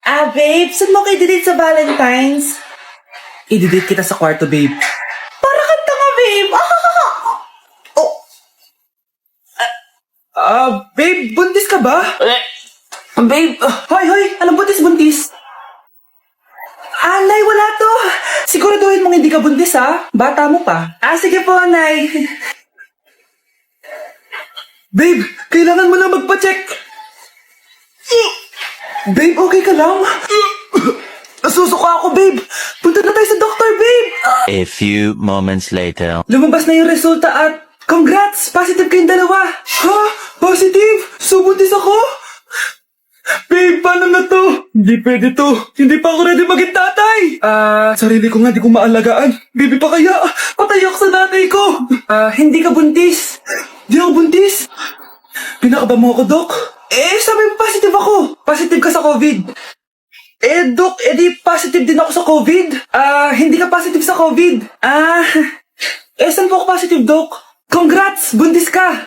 Babe, saan mo kayo delete sa Valentine's? I-delete kita sa kwarto, babe. Para kang tanga, babe. Babe, buntis ka ba? Babe, hoy, anong buntis? Nay, wala to. Siguraduhin mong hindi ka buntis, ha? Bata mo pa. Sige po, Nay. Babe, kailangan mo na magpa-check. Babe, okay ka lang? Nasusuka ako, babe. Punta na tayo sa doktor, babe. A few moments later. Lumabas na yung resulta at congrats! Positive kayong dalawa. Ha? Positive? So buntis ako? Babe, paano na to? Hindi pwede to. Hindi pa ako ready maging tatay. Sarili ko nga di ko maalagaan. Baby pa kaya? Patay ako sa nanay ko. Hindi ka buntis. Di ako buntis. Pinakaba mo ako, Dok? Sabi mo positive ako. Positive ka sa COVID. Dok, di positive din ako sa COVID. Hindi ka positive sa COVID. Saan po ako positive, Dok? Congrats! Buntis ka!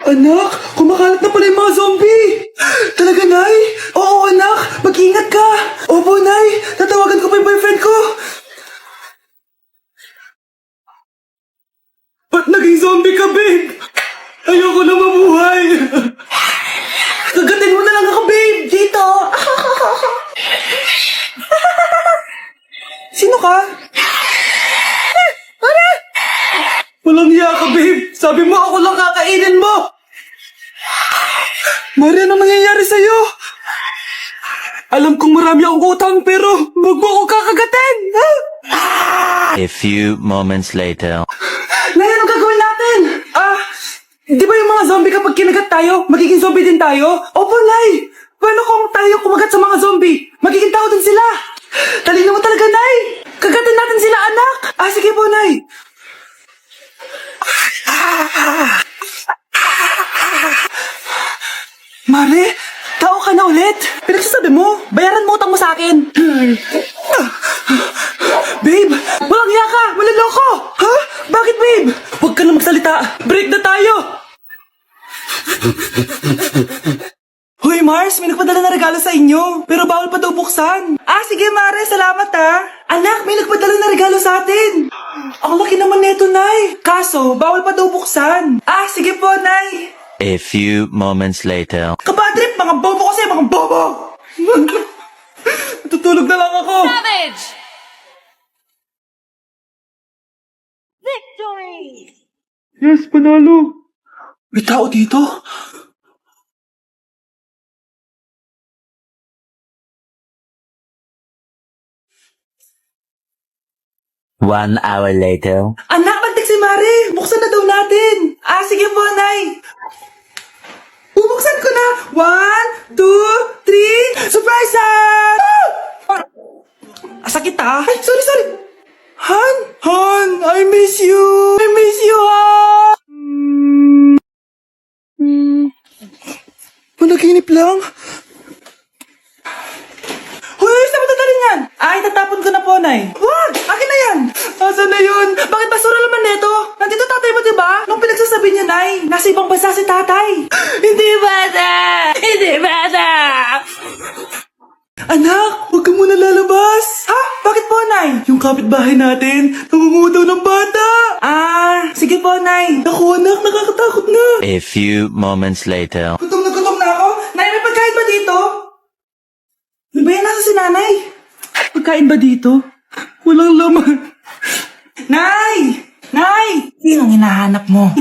Anak, kumakalat na pala yung mga zombie! Talaga, Nay? Oo, anak! Mag-ingat ka! Opo, Nay! Tatawagan ko pa yung boyfriend ko! Ba't naging zombie ka, babe? Ayoko na mabuhay! Kagatin mo na lang ako, babe! Dito! Sino ka? Walang hiya ka, babe! Sabi mo ako lang kakainin mo! Mari, anong nangyayari sa'yo? Alam kong marami akong utang pero wag mo ako kakagatin! A few moments later. Nay, anong gagawin natin? Di ba yung mga zombie kapag kinagat tayo, magiging zombie din tayo? Opo, Nay! Paano kung tayo kumagat sa mga zombie? Magiging tao din sila! Talino mo talaga, Nay! Kagatin natin sila, anak! Sige po, Nay! Mare, tao ka na ulit. Pinagsasabi mo, bayaran mo utang mo sa akin. Babe, walang hiya ka, maliloko. Ha? Bakit, babe? Huwag ka na magsalita. Break na tayo. Hoy, Mars, may nagpadala na regalo sa inyo. Pero bawal pa daw buksan. Sige, Mare, salamat ha. Anak, may nagpadala na regalo sa atin. Ang laki naman neto, Nay. Kaso, bawal pa daw buksan. Sige po, Nay. A few moments later. Kabadrip, mga bobo kasi, mga bobo! Tutulog na lang ako. Savage! Victory! Yes, panalo. May tao dito? One hour later. Anak, nagtik si Mare. Buksan na daw natin. Sige po, Nay. Bubuksan ko na. 1, 2, 3. Surprise! Sakit Ay, sorry. Han, I miss you. Han. Managinip lang. Hoy, saan mo dadalhin yan? Tatapon ko na po, Nay. Wag! Akin na yan! Asan na yun? Bakit basura naman neto? Nandito tatay mo, diba? Nung pinagsasabi niya, Nay, nasa ibang bansa si tatay. Hindi bata! Anak, huwag ka muna lalabas. Bakit po, Nay? Yung kapitbahay natin, nangungudaw ng bata. Sige po, Nay. Ako, anak, nakakatakot na. A few moments later. Gutom na ako. Nay, may pagkain ba dito? Ano ba yan? Nasa si Nanay? Pagkain ba dito? Walang laman. Nay! Sinong hinahanap mo?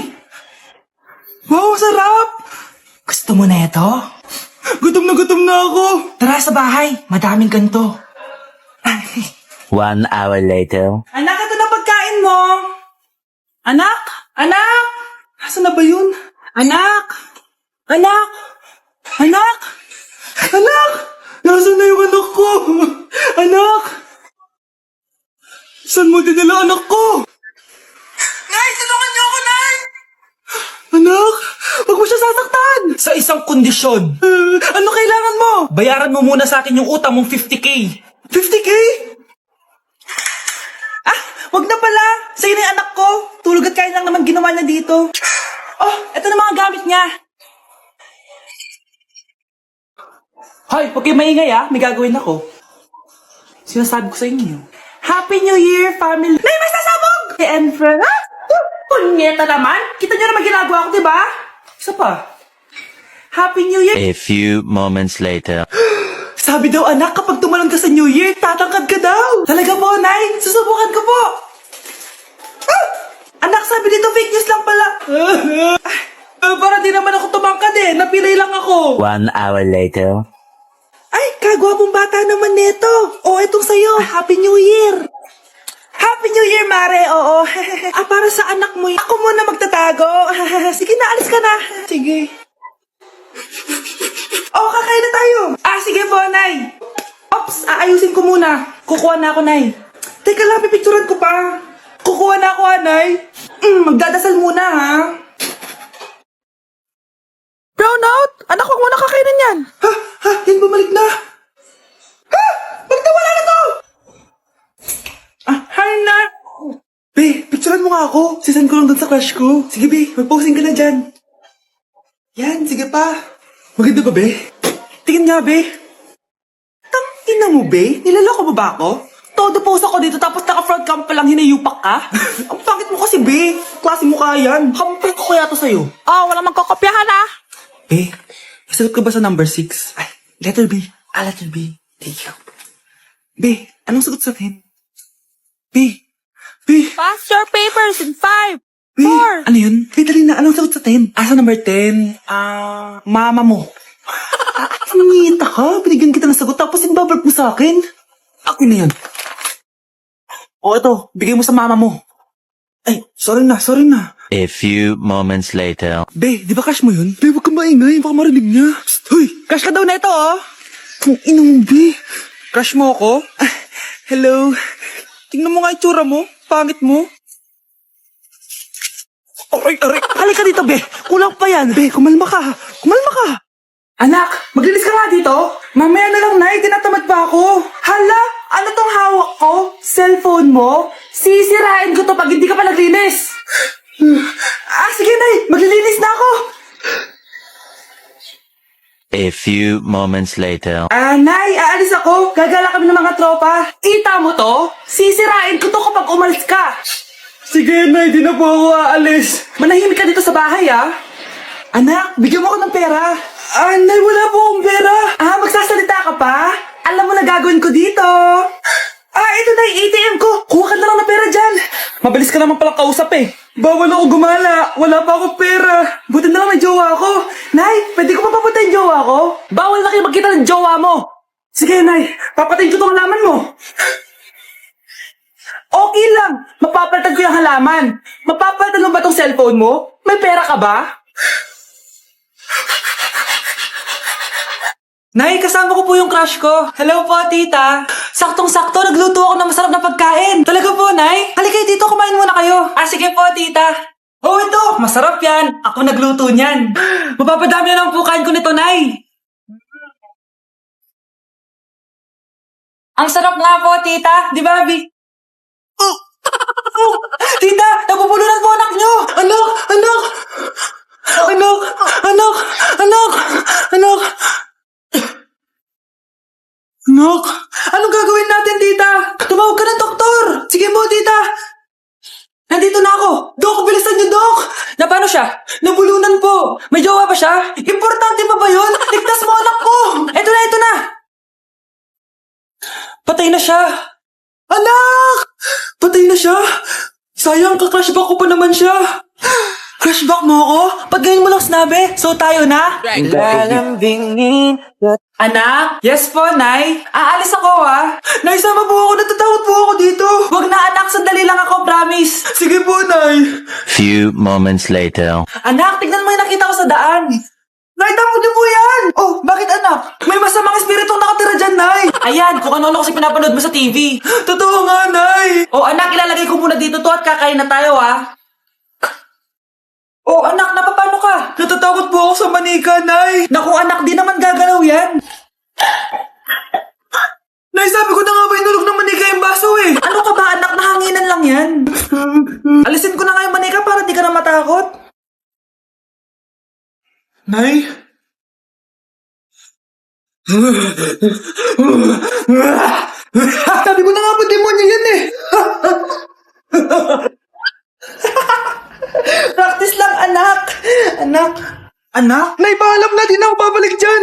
Wow, sarap! Gusto mo na ito? Gutom na ako. Tara sa bahay, madaming ganito. 1 hour later. Anak, ito na pagkain mo. Anak! Asan na ba yun? Anak! Nasaan na yung anak ko? Anak! Saan mo dinala anak ko? Nay, tulungan niyo ako, Nay! Anak, huwag mo siya sasaktan! Sa isang kondisyon. Ano kailangan mo? Bayaran mo muna sa akin yung utang mong 50K. 50K? Wag na pala. Sa'yo na yung anak ko. Tulog at kain lang naman ginawa niya dito. Eto na mga gamit niya. Hoy, huwag kayong maingay may gagawin ako. Sinasabi ko sa inyo. Happy New Year, family! Nay, may sasabog! And friend, punyeta naman! Kita nyo naman ginagawa ko, di ba? Isa pa. Happy New Year! A few moments later. Sabi daw anak, kapag tumalon ka sa New Year, tatangkad ka daw. Talaga po, Nay. Susubukan ko po. Anak, sabi dito fake news lang pala. Para di naman ako tumangkad Napilay lang ako. 1 hour later. Ay, kagwapong bata naman neto. Etong sa'yo. Happy New Year. Happy New Year, Mare. Oo. Para sa anak mo. Ako muna magtatago. Sige na, alis ka na. Sige. Kakain na tayo. Sige po, Nay. Ops, aayusin ko muna. Kukuha na ako, Nay. Teka lang, pipicturan ko pa. Kukuha na ako, Nay. Magdadasal muna, ha? Brownout? Anak, huwag mo na kakainin yan. Yan bumalik na. Bakit nawala na to? Hi, na. Be, picturean mo nga ako. Sisan ko lang dun sa crush ko. Sige, Be, mag-posing ka na dyan. Yan, sige pa. Maganda ba, Be? Tingin nga, Be. Tangina mo, Be? Nilaloko mo ba ako? Todo pose ako dito tapos naka-front cam pa lang hinayupak ka? Ang pangit mo kasi, Be. Klase mo kaya yan. Hampir ko kaya to sa'yo. Walang magkokopyahan Be, nasagot ka ba sa number 6? Ay, letter B. Letter B. Thank you. Be, anong sagot sa 10? Be. Pass your papers in 5, Be, 4. ano yun? Be, dali na. Anong sagot sa 10? Sa number 10? Mama mo. Nangita ka? Binigyan kita ng sagot tapos inbabark mo sa akin? Ako na yan. Ito. Bigay mo sa mama mo. Ay, sorry na. A few moments later. Be, di ba crush mo yun? Be, huwag kang maingay. Baka marinig niya. Psst, hoy, crush ka daw na ito, Kung inong, Be. Crush mo ako? Hello. Tingnan mo nga itsura mo. Pangit mo. Aray. Halika dito, Be. Kulang pa yan. Be, kumalma ka. Anak, maglinis ka nga dito. Mamaya na lang, Nay. Tinatamad pa ako. Hala, ano tong hawak ko? Cellphone mo? Sisirain ko to pag hindi ka pa naglinis. Sige, Nay. Maglilinis na ako. A few moments later. Nay, aalis ako. Gagala kami ng mga tropa. Kita mo to? Sisirain ko to kapag umalis ka. Sige, Nay. Di na po ako aalis. Manahimik ka dito sa bahay, Anak, bigyan mo ako ng pera. Nay, wala po akong pera. Magsasalita ka pa? Alam mo na gagawin ko dito. Ito na yung ATM ko. Kuha ka na lang ng pera dyan. Mabilis ka naman palang kausap Bawal ako gumala. Wala pa akong pera. Buti na lang may jowa ako. Nay, pwede ko pa papunta yung jowa ko? Bawal na kayo magkita ng jowa mo. Sige, Nay. Papatayin ko tong halaman mo. Okay lang. Mapapalitan ko yung halaman. Mapapalitan mo ba tong cellphone mo? May pera ka ba? Nay, kasama ko po yung crush ko. Hello po, tita. Saktong-sakto, nagluto ako ng masarap na pagkain. Talaga po, Nay? Halika dito, kumain muna kayo. Sige po, tita. Ito, masarap yan. Ako nagluto niyan. Mapapadami na lang po kain ko nito, Nay. Ang sarap nga po, tita. Di ba, Bi? Tita, nabubulunan po anak nyo. Anak, anong gagawin natin, tita? Tumawag ka ng doktor. Sige po, tita. Nandito na ako. Dok, bilisan niyo, Dok. Na paano siya? Nabulunan po. May jowa ba siya? Importante pa ba yun? Ligtas mo anak ko. Ito na. Patay na siya. Anak! Patay na siya. Sayang, ka-crushback ko pa naman siya. Crushback mo ako? Pag ganyan mo lang sinabi, so tayo na? Lalambingin. Anak? Yes po, Nay. Aalis ako, Nay, sama po ako. Natatakot po ako dito. Wag na, anak. Sandali lang ako, promise. Sige po, Nay. Few moments later. Anak, tignan mo yung nakita ko sa daan. Nay, tamo niyo po yan. Bakit, anak? May masamang espiritong nakatira dyan, Nay. Ayan, kung ano-ano kasi pinapanood mo sa TV. Totoo nga, Nay. Anak, ilalagay ko muna dito to at kakain na tayo, anak, napapano ka? Natatakot po ako sa manika, Nay. Naku, anak, di naman gagalaw yan. Nay, sabi ko na nga ba inulog ng manika yung baso Ano ka ba, anak? Nahanginan lang yan. Alisin ko na nga yung manika para di ka na matakot. Nay? Sabi ko na nga ba demonyo yan eh. Practice lang, anak. Anak. Anak, naipaalam na din ako babalik dyan.